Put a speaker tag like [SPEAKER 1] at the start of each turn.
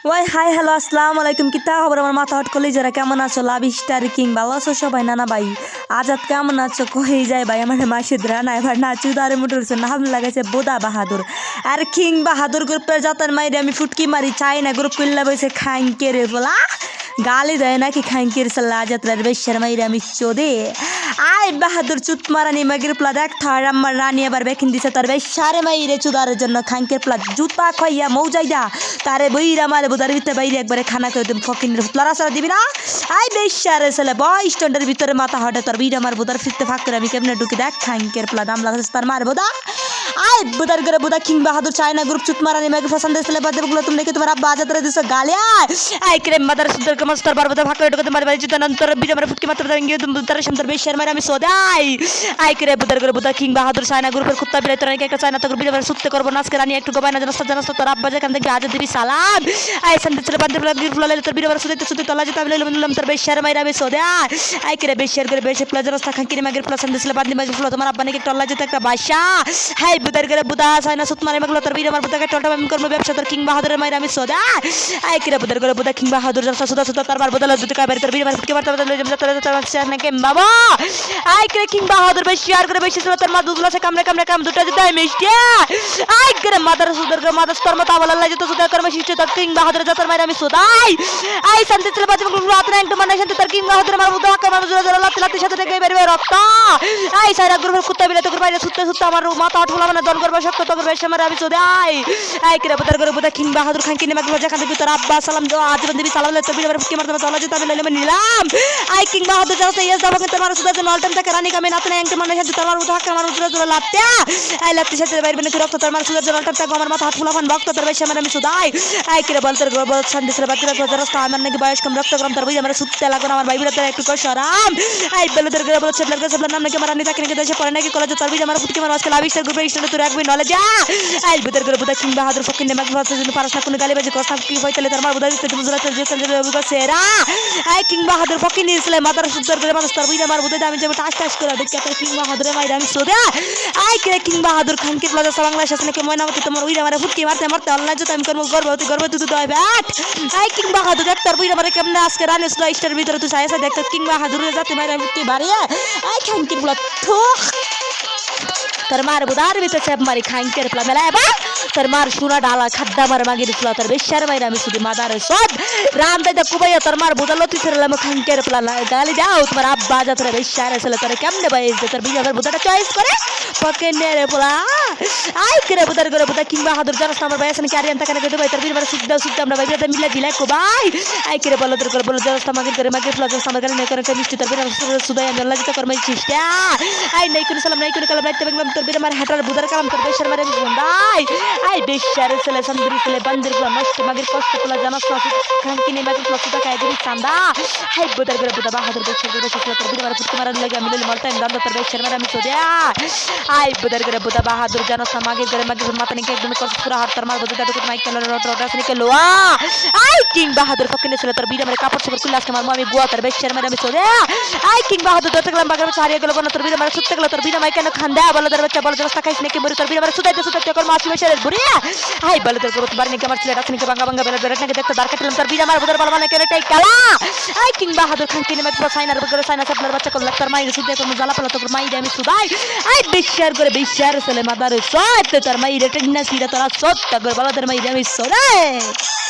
[SPEAKER 1] ওই hi hello আসসালামু আলাইকুম কিতা খবর আমার মাথা হট করলেই যারা কেমন আছো লাভ স্টার কিং ভালো আছো সবাই নানা ভাই আজাদ কেমন আছো কই যায় ভাই আমার মাসিদ রানা এবার না চুদারে মুটুরছে নাম লাগাইছে বোদা বাহাদুর আর কিং বাহাদুর গ্রুপের যতন মাইরে আমি ফুটকি মারি চাই না গ্রুপ করলে বসে খাইকে রে বলা গালি দেয় নাকি খাইকের সাল্লা আজাতরার বেশার মাইরে আমি চোদে আই বাহাদুর চুত মারানি মাগির প্লা দেখ থার আমার রানী এবার বেখিন দিছে তার বেশারে মাইরে চুদারের জন্য খাইকের প্লা জুতা খাইয়া মৌজাইদা তারে বইরা মারে বোদার ভিতরে বাইরে একবারে খানা করে দেব ফকিনের ফুতলারা সারা দিবি না আই বেশারে ছেলে বয় স্ট্যান্ডের ভিতরে মাথা হটে তোর বিড়া মার বোদার ফিরতে ফাঁক করে আমি কেমনে ঢুকে দেখ খাইকের প্লা দাম লাগাছে তার মার বোদা আই বুদার করে বুদা কিং বাহাদুর চায়না গ্রুপ চুত মারানি মেগে পছন্দ ছেলে বাদে বগুলো তুমি দেখে তোমার আব্বা আজাতরে দিছো গালে আই ক্রেম মাদার সুন্দর কমস্টার বারবাদ ফাঁক করে ঢুকে তোমার বাড়ি চিত নন্তর বিড়া মারে ফুটকি মাত্র দেঙ্গে তুমি তার সুন্দর বেশার মারে আমি সোদাই আই ক্রে বুদার করে বুদা কিং বাহাদুর চায়না গ্রুপের কুত্তা বিড়াই তোর একটা চায়না তো বিড়া মারে সুত্তে করব নাচকে রানী একটু গবাই না জানাস তোর আব্বা যেখান থেকে আজ দিবি সালাম আই সন্ধ্যে ছেলে বাদে ফুলালে তোর বিড়া মারে সুতে সুতে তলা যেতে আমি তোর বেশার মারে আমি সোদাই আই ক্রে বেশার করে বেশে প্লাজার রাস্তা খান কিনে মাগের প্লাস সন্ধ্যে ছেলে বাদে মাগের ফুলা তোমার আব্বা নাকি টল্লা যেতে একটা বাসা হাই বুদার করে বুদা চায়না সুত মারে মাগলো তোর বিড়া মার বুদাকে টলটা আমি করব ব্যবসা তোর কিং বাহাদুরের মারে আমি সোদা আই ক্রে বুদার করে বুদা কিং বাহাদুর রাস্তা সুদা সুদা তার বার বদল দুটো কাবের তোর বিড়া মার ফুটকে মারতে বদল তোর নাকি বাবা আই ক্রে কিং বাহাদুর বেশি আর করে বেশি তোর মা দুধলা সে কামড়ে কামড়ে কাম দুটো দিতে মিষ্টি আই ক্রে মাদার সুদর করে মাদার তোর মত আওয়ালা লাগে তো সুদা করে মিষ্টি তোর কিং বাহাদুর জাতার মারে আমি সোদাই আই শান্তি ছেলে বাজে রাত না একটু মানে শান্তি তোর কিং বাহাদুর মার বুদা কামার জোরে জোরে লাতি লাতি সাথে থেকে বের বের রক্ত আই সারা গ্রুপের কুত্তা বিলে তোর বাইরে সুত্তে সুত্তে আমার মাথা আটফুলা মানে দল করবে শক্ত তোর বেশ মারে আমি সোদাই আই ক্রে বুদার করে বুদা কিং বাহাদুর খান কিনে মাগলো যেখান থেকে তোর আব্বা সালাম দাও আজীবন দিবি সালাম তোর বিলে ফুটকি মারতে তলা যেতে আমি লইলে নিলাম আই কিং বাহাদুর যাও ইয়েস দাও কিন্তু তোমার সুদা জন্য অলটাইম থেকে রানী কামে নাতনে একটু মানে শান্তি তোর বুদা কামার জোরে জোরে লাতে আই লাতি সাথে বাইরে মানে রক্ত তোর মার সুদা জন্য অলটাইম থেকে আমার মাথা আটফুলা ফান ভক্ত তোর বেশ মারে আমি সোদাই আই ক্রে বল তোর বল শান্তি ছেলে বাকি রাখো রাস্তা আমার নাকি বয়স কম রক্ত কম তোর বুঝে আমার সুত্তে লাগো আমার ভাই বিড়া একটু কসরাম আই বেলে তোর বল ছেলের নাম নাকি আমার রানী তাকে নাকি দেশে পড়ে নাকি কলেজে তোর বুঝে আমার ফুটকি মার আজকে লাভিস্টার গ্রুপে স্টুডেন্ট তোর রাখবি নলেজ আই বুদার করে বুদা কিং বাহাদুর ফকিন নেমাক ভাত জন্য পারছনা কোন গালি বাজে কষ্ট কি হইতলে তার মার বুদা দিতে বুঝলা চল যে চল যে সেরা আই কিং বাহাদুর ফকিন নিছলে মাদার সুন্দর করে মাদার তোর বুঝে আমার বুদা আমি যে টাস টাস করে দেখতে তোর কিং বাহাদুরে মাইরা আমি সোদা আই কে কিং বাহাদুর খান কি প্লাজা বাংলাদেশ আসলে কে ময়নামতি তোমার উইরা মারে ফুটকি মারতে মারতে আল্লাহ যত আমি করব গর্ভবতী তুই দয় ব্যাট আই কিং বাহাদুর দেখ তোর বুইরা মারে কেমনে আজকে রানে সুদা স্টার ভিতরে তুই চাইছা দেখ তোর কিং বাহাদুরে যাতে মাইরা ফুটকি বাড়িয়া আই খান কি প্লা তোর মার বুদার ভিতরে চেপ মারি খাইকের প্লা মেলা এবার তোর মার সুরা ডালা খাদ্দা মার মাগির প্লা তোর বেশার মাইরা আমি শুধু মাদার সদ রাম দাইদা কুবাইয়া তোর মার বুদালতি ছিলাম খাইকের প্লা গালি দাও তোমার আব্বা যা তোর বেশার ছেলে তোর কেমনে বাইস তোর বিয়ার বুদাটা চয়েস করে পকে নেরে প্লা আই করে বুদার করে বুদা কিং বাহাদুর জানাস আমার ভাই আছেন ক্যারিয়ান টাকা কেটে ভাই তোর বিয়ার সুদ্ধ আমরা ভাই বিয়ার মিলা দিলা কো ভাই আই করে বল তোর করে বল জানাস মাগির করে মাগির প্লা জানাস আমার গালি না করে মিষ্টি তোর বিয়ার সুদাই আমি আল্লাহ যা কর মাই চিষ্টা আই নাই কোন সালাম নাই কোন কালাম রাইতে বেগলাম তোর বিয়ার মার হাটার বুদার কালাম তোর বেশার মারে বন্দাই আই বেশার ছেলে সুন্দরী ছেলে বান্দির গুলো নষ্ট মাগির কষ্ট তোলা জানাস না খান কিনে মাগির প্লা সুদা খাই দিবি চান্দা হাই বুদার করে বুদা বাহাদুর বেশার করে বেশার তোর বিয়ার মার ফুটকি মারার লাগে আমি লইলে মাল টাইম দান্দা তোর বেশার মারে আমি সোদা আই বুদার করে বুদা বাহাদুর জানাস না মাগির করে মাগির মাথা নিকে একদম কষ্ট পুরা হাত তার মার বুদা দাদু মাইক কেন রট আসলে কে লোয়া আই কিং বাহাদুর ফকিনে ছেলে তোর বিয়ার মারে কাপড় চোপড় খুলে আজকে মারমু আমি গোয়া তোর বেশার মারে আমি সোদা আই কিং বাহাদুর ধরতে গেলাম বাগার হারিয়ে গেল কোন তোর বিয়ার মারে সুত্তে গেল তোর বিয়ার মাইক কেন খান্দা বলে তোর বাচ্চা বলে রাস্তা খাইছ নাকি মরি তোর বিয়ার মারে সুদাইতে কর মাছি বেশারের বুড়িয়া আই বলে তোর করতে পারি নাকি আমার ছেলে রাখনি কে ভাঙা ভাঙা বেলা বেলা নাকি দেখতে দাঁড় কাটলাম তোর বিয়ার মার বুদার বলা মানে কেন টাই কালা আই কিং বাহাদুর খান কিনে মাইক সাইনার বগরে সাইনা সাবলার বাচ্চা করল তোর মাইরে সুদে কোন জ্বালা পালা তোর মাইরে আমি সুদাই আই বেশার করে বেশার ছেলে মাদার সত তোর মাইরে টেন্না সিরা তোরা সত করে বলা তোর মাইরে আমি সরে